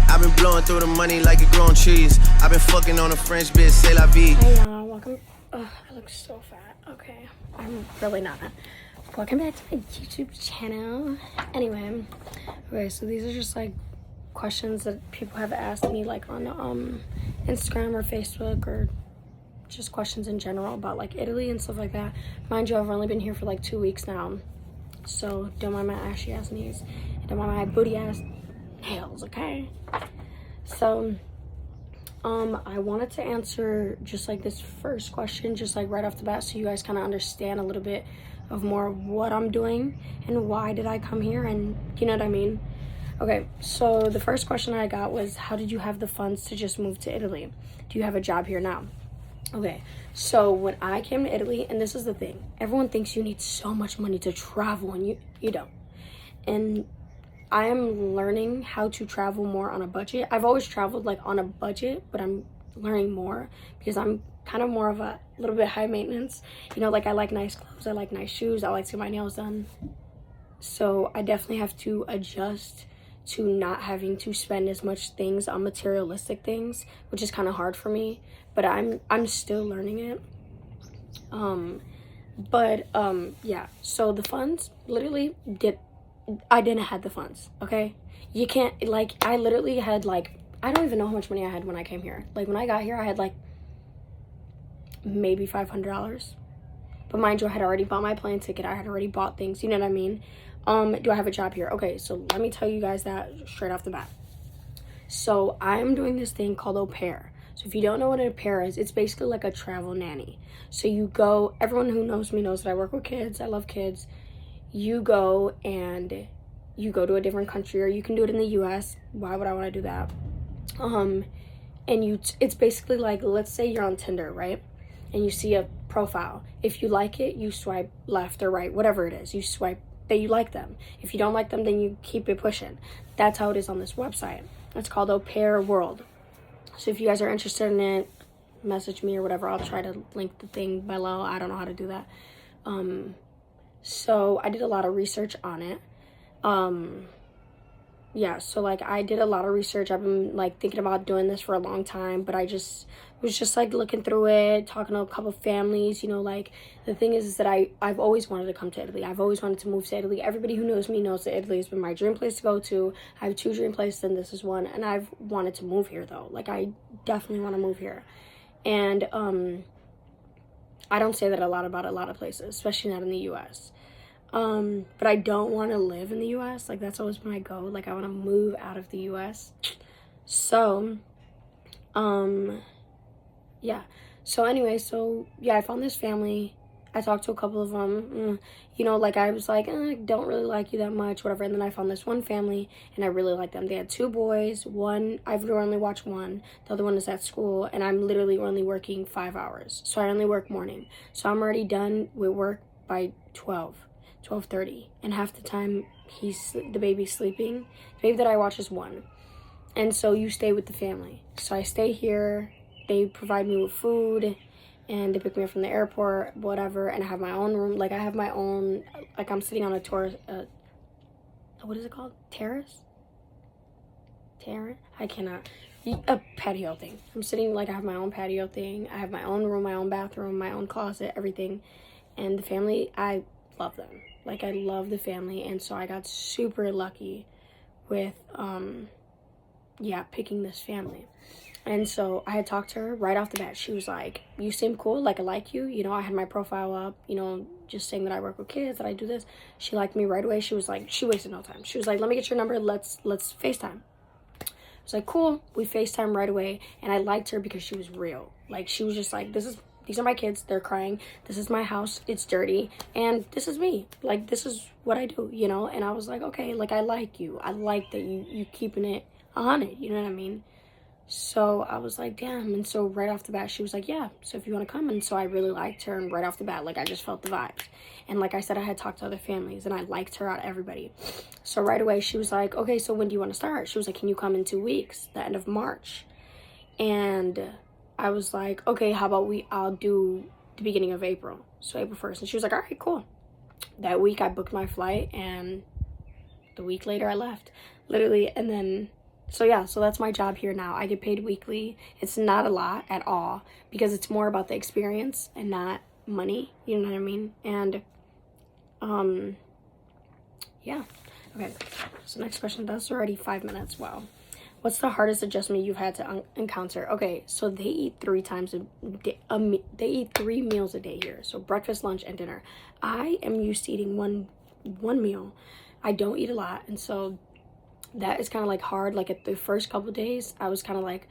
I've been blowing through the money like it growing trees. I've been fucking on a French bitch, c'est la vie. Hey y'all, welcome. I look so fat. Okay, I'm really not. Welcome back to my YouTube channel. Anyway, okay, so these are just like questions that people have asked me like on Instagram or Facebook, or just questions in general about like Italy and stuff like that. Mind you, I've only been here for like 2 weeks now, so don't mind my ashy ass knees, don't mind my booty ass nails, okay? So I wanted to answer just like this first question just like right off the bat, so you guys kind of understand a little bit of more what I'm doing and why did I come here, and you know what I mean. Okay, so the first question I got was, how did you have the funds to just move to Italy? Do you have a job here now? Okay, so when I came to Italy, and this is the thing, everyone thinks you need so much money to travel, and you don't. And I am learning how to travel more on a budget. I've always traveled like on a budget, but I'm learning more because I'm kind of more of a little bit high maintenance. You know, like I like nice clothes, I like nice shoes, I like to get my nails done. So I definitely have to adjust to not having to spend as much things on materialistic things, which is kind of hard for me, but I'm still learning it. Yeah, so the funds literally I didn't have the funds, okay? You can't, like, I literally had like, I don't even know how much money I had when I came here. Like when I got here, I had like maybe $500. But mind you, I had already bought my plane ticket. I had already bought things, you know what I mean? Do I have a job here? Okay, so let me tell you guys that straight off the bat. So I'm doing this thing called au pair. So if you don't know what an au pair is, it's basically like a travel nanny. So you go, everyone who knows me knows that I work with kids. I love kids. You go and you go to a different country, or you can do it in the US. Why would I want to do that? And it's basically like, let's say you're on Tinder, right? And you see a profile. If you like it, you swipe left or right, whatever it is. You swipe that you like them. If you don't like them, then you keep it pushing. That's how it is on this website. It's called Au Pair World. So if you guys are interested in it, message me or whatever. I'll try to link the thing below. I don't know how to do that. So I did a lot of research on it. Yeah, so like I did a lot of research. I've been like thinking about doing this for a long time, but I just was just like looking through it, talking to a couple families, you know. Like the thing is that I've always wanted to come to Italy. I've always wanted to move to Italy. Everybody who knows me knows that Italy has been my dream place to go to. I have 2 dream places and this is one, and I've wanted to move here though. Like I definitely want to move here. And I don't say that a lot about a lot of places, especially not in the US. But I don't want to live in the US. Like that's always been my goal. Like I want to move out of the US. So yeah. So anyway, so yeah, I found this family. I talked to a couple of them. You know, like I was like, I don't really like you that much, whatever. And then I found this one family and I really liked them. They had 2 boys. One, I've only watched one. The other one is at school, and I'm literally only working 5 hours. So I only work morning. So I'm already done with work by 12:30, and half the time the baby's sleeping. The baby that I watch is 1. And so you stay with the family. So I stay here. They provide me with food, and they pick me up from the airport, whatever, and I have my own room. Like I have my own, like I'm sitting on a tour, what is it called? Terrace? I cannot. A patio thing. I'm sitting, like I have my own patio thing. I have my own room, my own bathroom, my own closet, everything. And the family, I love them. Like I love the family, and so I got super lucky with picking this family. And so I had talked to her right off the bat. She was like, you seem cool, like I like you. You know, I had my profile up, you know, just saying that I work with kids, that I do this. She liked me right away. She was like, she wasted no time. She was like, let me get your number, let's FaceTime. I was like, cool. We FaceTime right away, and I liked her because she was real. Like she was just like, these are my kids, they're crying, this is my house, it's dirty, and this is me. Like this is what I do, you know. And I was like, okay, like I like you. I like that you keeping it 100, you know what I mean? So I was like, damn. And so right off the bat, she was like, yeah, so if you want to come. And so I really liked her, and right off the bat, like I just felt the vibes. And like I said, I had talked to other families, and I liked her out of everybody. So right away, she was like, okay, so when do you want to start? She was like, can you come in 2 weeks, the end of March? And I was like, okay, how about I'll do the beginning of April, so April 1st. And she was like, all right, cool. That week I booked my flight, and the week later I left, literally. And then So yeah, so that's my job here now. I get paid weekly. It's not a lot at all because it's more about the experience and not money. You know what I mean? And yeah. Okay. So next question. That's already 5 minutes. Wow. What's the hardest adjustment you've had to encounter? Okay, so they eat 3 times a day. They eat 3 meals a day here. So breakfast, lunch, and dinner. I am used to eating one meal. I don't eat a lot, and so that is kind of like hard. Like at the first couple days, I was kind of like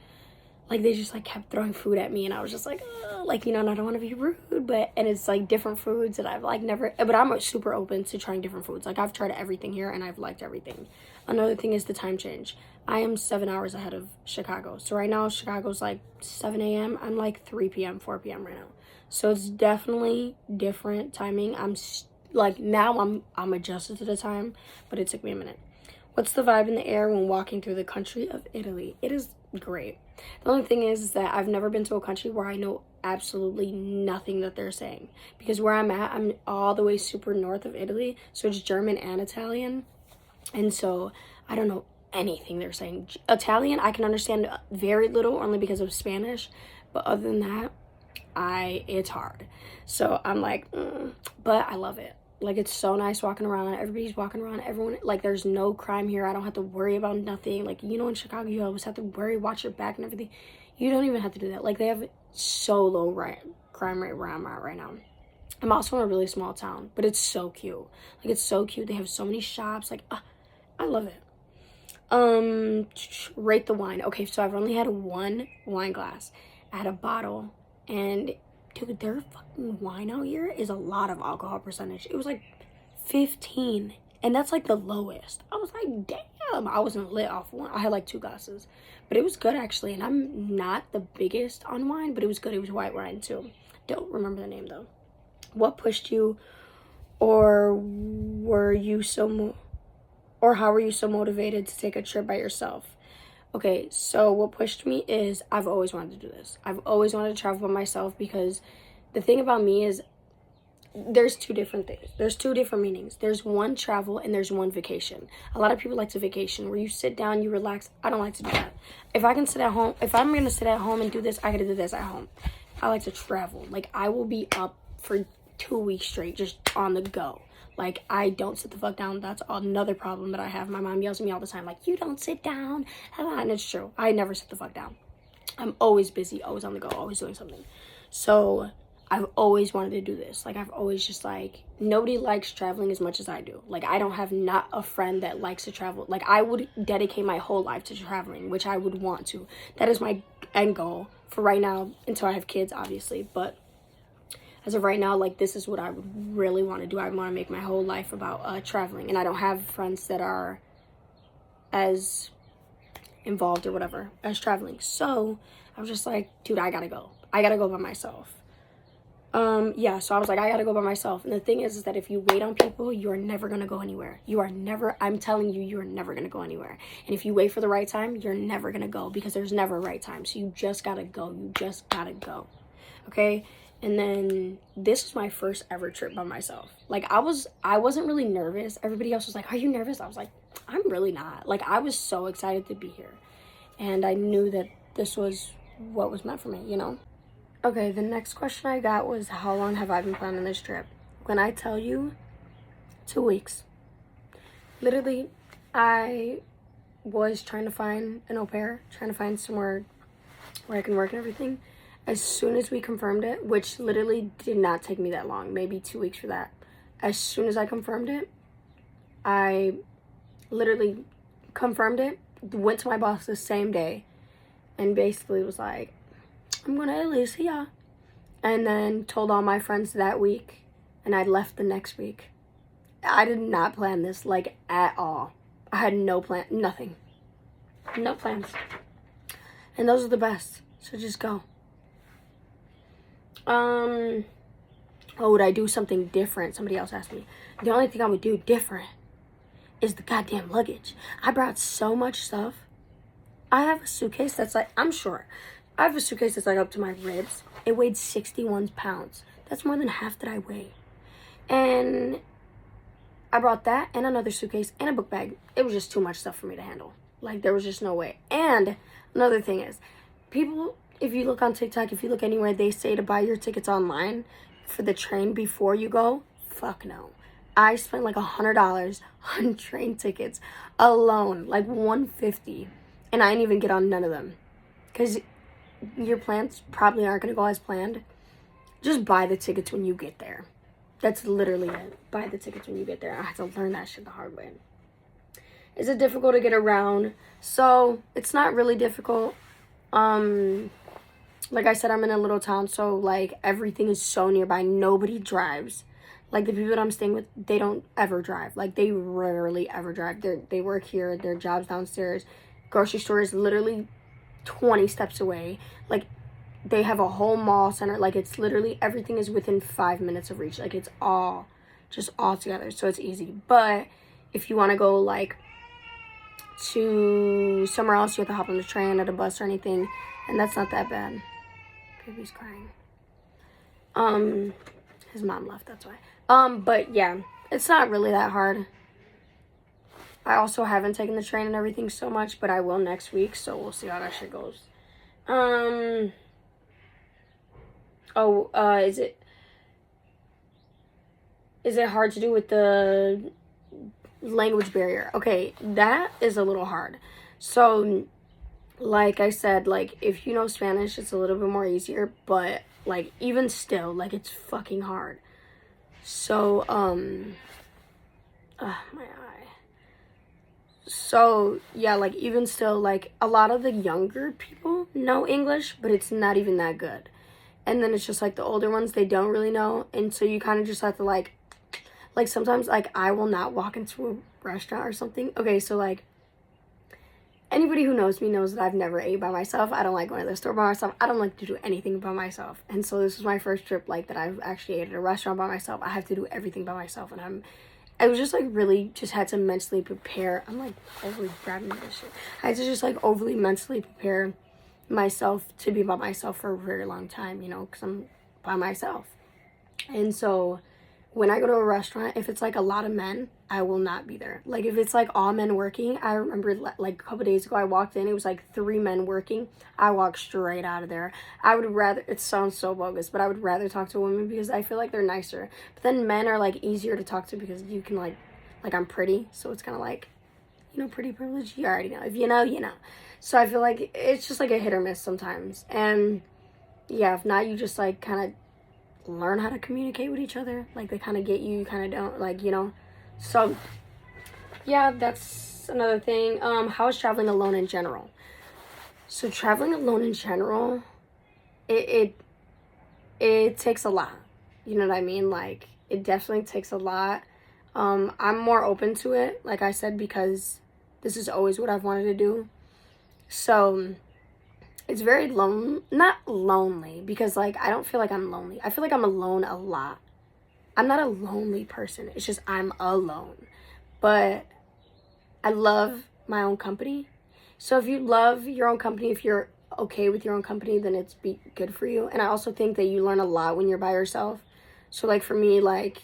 they just like kept throwing food at me, and I was just like, like, you know, and I don't want to be rude, but, and it's like different foods that I've like never, but I'm super open to trying different foods. Like I've tried everything here and I've liked everything. Another thing is the time change. I am 7 hours ahead of Chicago. So right now Chicago's like 7 a.m. I'm like 3 p.m., 4 p.m. right now. So it's definitely different timing. Like now I'm adjusted to the time, but it took me a minute. What's the vibe in the air when walking through the country of Italy? It is great. The only thing is that I've never been to a country where I know absolutely nothing that they're saying. Because where I'm at, I'm all the way super north of Italy. So it's German and Italian. And so I don't know anything they're saying. Italian, I can understand very little only because of Spanish. But other than that, it's hard. So I'm like, but I love it. Like, it's so nice walking around. Everybody's walking around. Everyone, like, there's no crime here. I don't have to worry about nothing. Like, you know, in Chicago, you always have to worry, watch your back and everything. You don't even have to do that. Like, they have so low crime rate where I'm at right now. I'm also in a really small town, but it's so cute. Like, it's so cute. They have so many shops. Like, I love it. Rate the wine. Okay, so I've only had 1 wine glass. I had a bottle, and dude, their fucking wine out here is a lot of alcohol percentage. It was like 15, and that's like the lowest. I was like, damn, I wasn't lit off one. I had like 2 glasses, but it was good actually. And I'm not the biggest on wine, but it was good. It was white wine too. Don't remember the name though. What pushed you, or were you so or how were you so motivated to take a trip by yourself? Okay, so what pushed me is I've always wanted to do this. I've always wanted to travel by myself because the thing about me is there's 2 different things. There's 2 different meanings. There's one travel and there's one vacation. A lot of people like to vacation where you sit down, you relax. I don't like to do that. If I can sit at home, if I'm going to sit at home and do this, I got to do this at home. I like to travel. Like, I will be up for 2 weeks straight just on the go. Like, I don't sit the fuck down. That's another problem that I have. My mom yells at me all the time, like, you don't sit down. And it's true. I never sit the fuck down. I'm always busy, always on the go, always doing something. So I've always wanted to do this. Like, I've always just, like, nobody likes traveling as much as I do. Like, I don't have not a friend that likes to travel. Like, I would dedicate my whole life to traveling, which I would want to. That is my end goal for right now, until I have kids, obviously. But as of right now, like, this is what I would really want to do. I want to make my whole life about traveling. And I don't have friends that are as involved or whatever as traveling. So I was just like, dude, I gotta go. I gotta go by myself. Yeah, so I was like, I gotta go by myself. And the thing is that if you wait on people, you are never gonna go anywhere. You are never, I'm telling you, you are never gonna go anywhere. And if you wait for the right time, you're never gonna go, because there's never a right time. So you just gotta go. You just gotta go. Okay? And then this was my first ever trip by myself. Like, I wasn't really nervous. Everybody else was like, are you nervous? I was like, I'm really not. Like, I was so excited to be here. And I knew that this was what was meant for me, you know? Okay, the next question I got was, how long have I been planning this trip? When I tell you, 2 weeks. Literally, I was trying to find an au pair, trying to find somewhere where I can work and everything. As soon as we confirmed it, which literally did not take me that long, maybe 2 weeks for that. As soon as I confirmed it, I literally confirmed it, went to my boss the same day, and basically was like, I'm going to Italy, see ya. And then told all my friends that week, and I left the next week. I did not plan this, like, at all. I had no plan, nothing. No plans. And those are the best, so just go. Oh, would I do something different? Somebody else asked me. The only thing I would do different is the goddamn luggage. I brought so much stuff. I have a suitcase that's like, I'm sure. I have a suitcase that's like up to my ribs. It weighed 61 pounds. That's more than half that I weigh. And I brought that and another suitcase and a book bag. It was just too much stuff for me to handle. Like, there was just no way. And another thing is, people, if you look on TikTok, if you look anywhere, they say to buy your tickets online for the train before you go. Fuck no. I spent like $100 on train tickets alone, like $150, and I didn't even get on none of them. Because your plans probably aren't going to go as planned. Just buy the tickets when you get there. That's literally it. Buy the tickets when you get there. I had to learn that shit the hard way. Is it difficult to get around? So, it's not really difficult. Like I said, I'm in a little town, so, like, everything is so nearby. Nobody drives. Like, the people that I'm staying with, they don't ever drive. Like, they rarely ever drive. They work here. Their job's downstairs. Grocery store is literally 20 steps away. Like, they have a whole mall center. Like, it's literally, everything is within 5 minutes of reach. Like, it's all together, so it's easy. But if you want to go, like, to somewhere else, you have to hop on the train or the bus or anything, and that's not that bad. Baby's crying. His mom left, that's why. But yeah, it's not really that hard. I also haven't taken the train and everything so much, but I will next week, so we'll see how that shit goes. Is it hard to do with the language barrier? Okay, that is a little hard. So, like I said, like, if you know Spanish, it's a little bit more easier, but, like, even still, like, it's fucking hard. So, my eye. So, yeah, like, even still, like, a lot of the younger people know English, but it's not even that good. And then it's just, like, the older ones, they don't really know, and so you kind of just have to, like, sometimes, like, I will not walk into a restaurant or something. Okay, so, like, anybody who knows me knows that I've never ate by myself. I don't like going to the store by myself. I don't like to do anything by myself. And so this was my first trip, like, that I've actually ate at a restaurant by myself. I have to do everything by myself, and I was just, like, really just had to mentally prepare. I'm, like, overly grabbing this shit. I had to just, like, overly mentally prepare myself to be by myself for a very long time, you know, because I'm by myself. And so when I go to a restaurant, if it's, like, a lot of men, I will not be there. Like, if it's, like, all men working, I remember, like, a couple days ago, I walked in, it was, like, 3 men working. I walked straight out of there. I would rather, it sounds so bogus, but I would rather talk to women because I feel like they're nicer. But then men are, like, easier to talk to because you can, like, I'm pretty, so it's kind of like, you know, pretty privilege. You already know. If you know, you know. So I feel like it's just, like, a hit or miss sometimes. And, yeah, if not, you just, like, kind of learn how to communicate with each other. Like, they kind of get you, you kind of don't, like, you know. So, yeah, that's another thing. How is traveling alone in general? So, traveling alone in general, it takes a lot. You know what I mean? Like, it definitely takes a lot. I'm more open to it, like I said, because this is always what I've wanted to do. So, it's very not lonely, because, like, I don't feel like I'm lonely. I feel like I'm alone a lot. I'm not a lonely person. It's just I'm alone. But I love my own company. So if you love your own company, if you're okay with your own company, then it's good for you. And I also think that you learn a lot when you're by yourself. So, like, for me, like,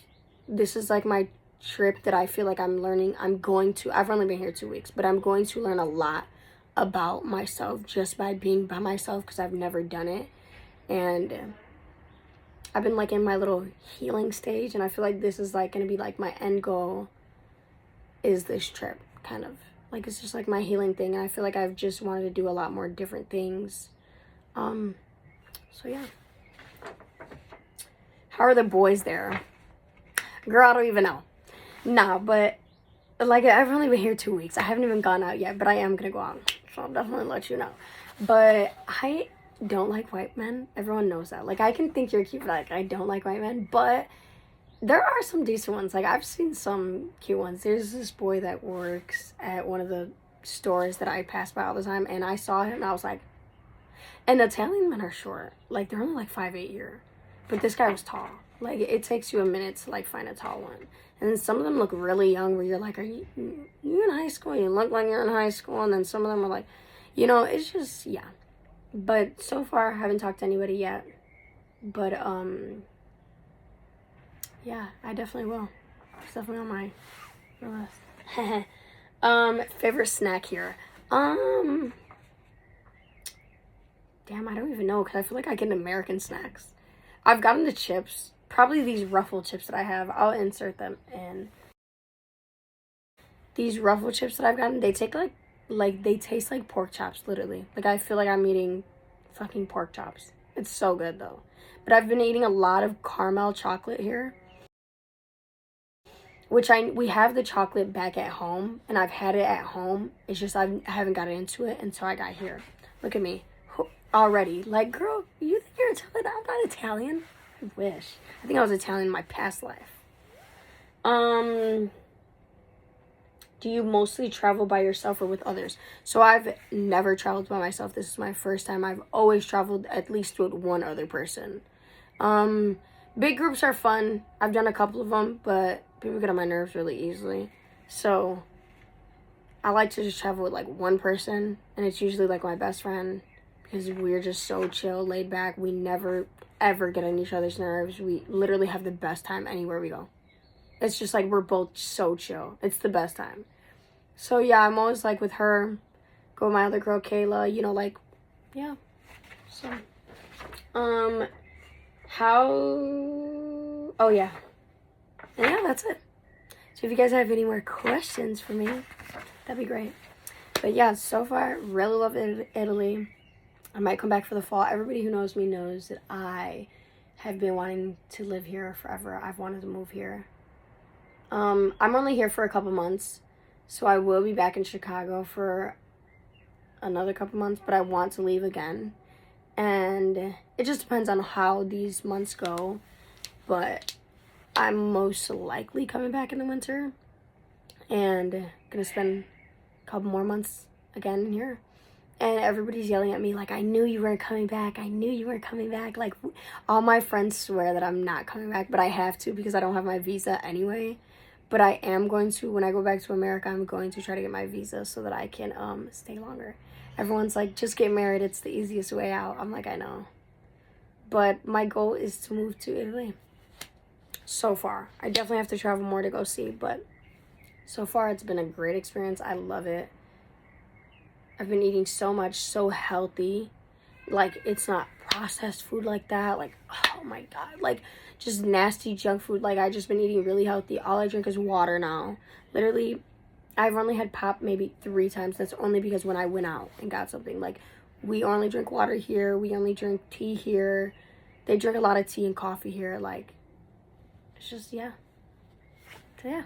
this is, like, my trip that I feel like I'm learning. I've only been here 2 weeks, but I'm going to learn a lot about myself just by being by myself because I've never done it. And I've been, like, in my little healing stage, and I feel like this is, like, going to be, like, my end goal is this trip, kind of. Like, it's just, like, my healing thing, and I feel like I've just wanted to do a lot more different things. So, yeah. How are the boys there? Girl, I don't even know. Nah, but, like, I've only been here 2 weeks. I haven't even gone out yet, but I am going to go out, so I'll definitely let you know. But I don't like white men. Everyone knows that. Like, I can think you're cute, but, like, I don't like white men, but there are some decent ones. Like, I've seen some cute ones. There's this boy that works at one of the stores that I pass by all the time, and I saw him, and I was like, and Italian men are short. Like, they're only, like, 5'8" here, but this guy was tall. Like, it takes you a minute to, like, find a tall one. And then some of them look really young, where you're like, are you in high school? You look like you're in high school. And then some of them are like, you know, it's just, yeah. But so far, I haven't talked to anybody yet. But, yeah, I definitely will. It's definitely on my list. Favorite snack here. Damn, I don't even know, because I feel like I get American snacks. I've gotten the chips. Probably these Ruffle chips that I have. I'll insert them in. These Ruffle chips that I've gotten, they take like they taste like pork chops, literally. Like, I feel like I'm eating fucking pork chops. It's so good, though. But I've been eating a lot of caramel chocolate here. Which we have the chocolate back at home, and I've had it at home. It's just I haven't gotten into it until I got here. Look at me. Already. Like, girl, you think you're Italian? I'm not Italian. I wish. I think I was Italian in my past life. Do you mostly travel by yourself or with others? So I've never traveled by myself. This is my first time. I've always traveled at least with one other person. Big groups are fun. I've done a couple of them, but people get on my nerves really easily. So I like to just travel with like one person, and it's usually like my best friend, because we're just so chill, laid back. We never ever get on each other's nerves. We literally have the best time anywhere we go. It's just like we're both so chill. It's the best time. So yeah, I'm always like with her. Go with my other girl Kayla, you know, like, yeah. So oh yeah. And yeah, that's it. So if you guys have any more questions for me, that'd be great. But yeah, so far, really love Italy. I might come back for the fall. Everybody who knows me knows that I have been wanting to live here forever. I've wanted to move here. I'm only here for a couple months, so I will be back in Chicago for another couple months, but I want to leave again. And it just depends on how these months go, but I'm most likely coming back in the winter and gonna spend a couple more months again here. And everybody's yelling at me like, I knew you weren't coming back. I knew you weren't coming back. Like, all my friends swear that I'm not coming back, but I have to because I don't have my visa anyway. But I am going to, when I go back to America, I'm going to try to get my visa so that I can stay longer. Everyone's like, just get married. It's the easiest way out. I'm like, I know. But my goal is to move to Italy. So far. I definitely have to travel more to go see, but so far it's been a great experience. I love it. I've been eating so much, so healthy. Like, it's not processed food like that. Like, oh my God. Like, just nasty junk food. Like, I've just been eating really healthy. All I drink is water now. Literally, I've only had pop maybe 3 times. That's only because when I went out and got something. Like, we only drink water here. We only drink tea here. They drink a lot of tea and coffee here. Like, it's just, yeah. So, yeah.